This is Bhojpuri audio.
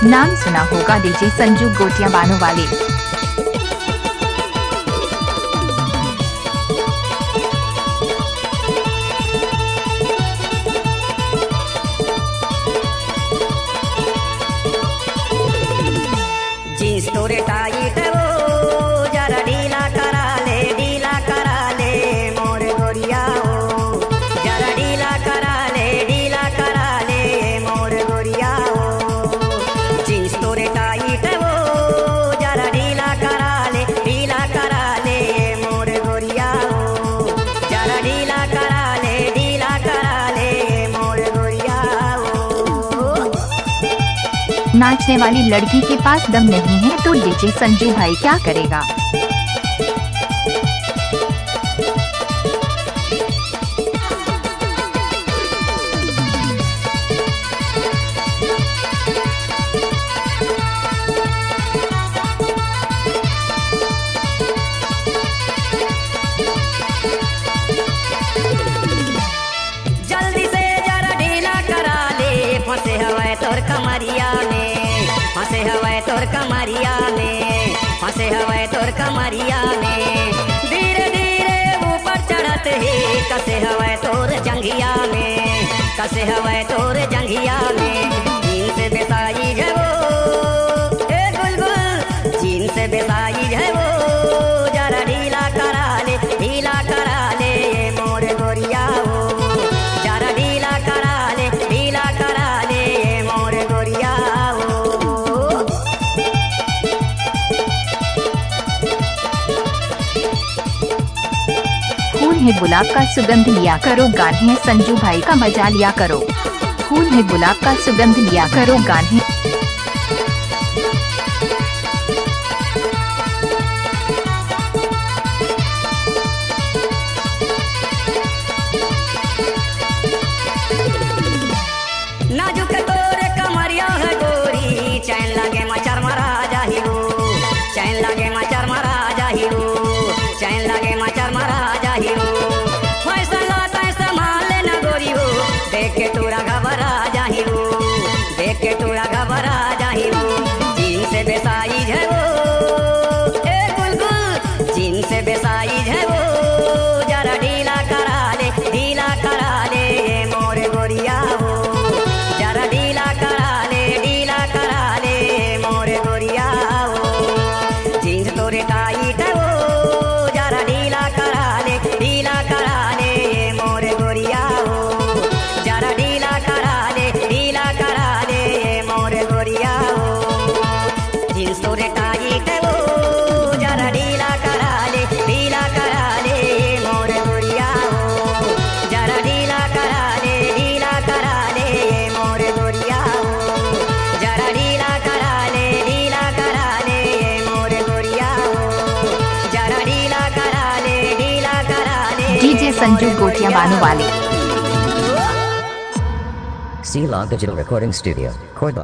नाम सुना होगा डीजे संजू गोटिया बानों वाले। जींस तोरे टाइट वो जरा ढीला करा ले मोर गोरिया हो, जरा ढीला करा ले मोर गोरिया हो। जींस तोरे टाइट वो जरा ढीला करा ले मोर गोरिया हो, जरा ढीला करा ले मोर गोरिया हो। नाचने वाली लड़की के पास दम नहीं है तो डीजे संजू भाई क्या करेगा। जल्दी से जरा ढीला करा ले, फंसे हवा तोर कमरिया में, फंसे हवा तोर कमरिया में, फंसे हवा तोर कमरिया में। धीरे धीरे ऊपर चढ़त ही कसे हवा तोर जंघिया में, कसे हवा तोर जंघिया में। जीन से बेसाई है वो ए गुलगुल, जीन से बेसाई है वो जरा ढीला करा ले मोर गोरिया हो, जरा ढीला करा ले मोर गोरिया हो। फूल है गुलाब का सुगंध लिया करो, गाने संजू भाई का मजा लिया करो। फूल है गुलाब का सुगंध लिया करो, गाने नाजुक तोर कमरिया है गोरी, चैन लगे मचर मरा जाहिरो, चैन लगे मचर मरा जाहिरो, चैन लगे मचर मरा जाहिरो। फैसला तैसा माल न गोरी हो, देख के तोरा घबरा जाहिरो, देख के तोरा घबरा जाहिरो। जीन से बेसाई है वो ए गुलगुल, जीन से बेसाई है वो जरा ढीला करा ले मोर गोरिया हो, जरा ढीला करा ले मोर गोरिया हो। जींस तोरे टाइट वो जरा ढीला करा ले मोर गोरिया हो, जरा ढीला करा ले मोर गोरिया हो। जींस तोरे टाइट वो जरा ढीला करा ले मोर गोरिया हो, जरा ढीला करा ले मोर गोरिया हो, जरा ढीला करा ले मोर गोरिया हो, जरा ढीला करा ले डीजे संजू गोटिया बानों वाले। C Log Digital Recording Studio, Cordoba.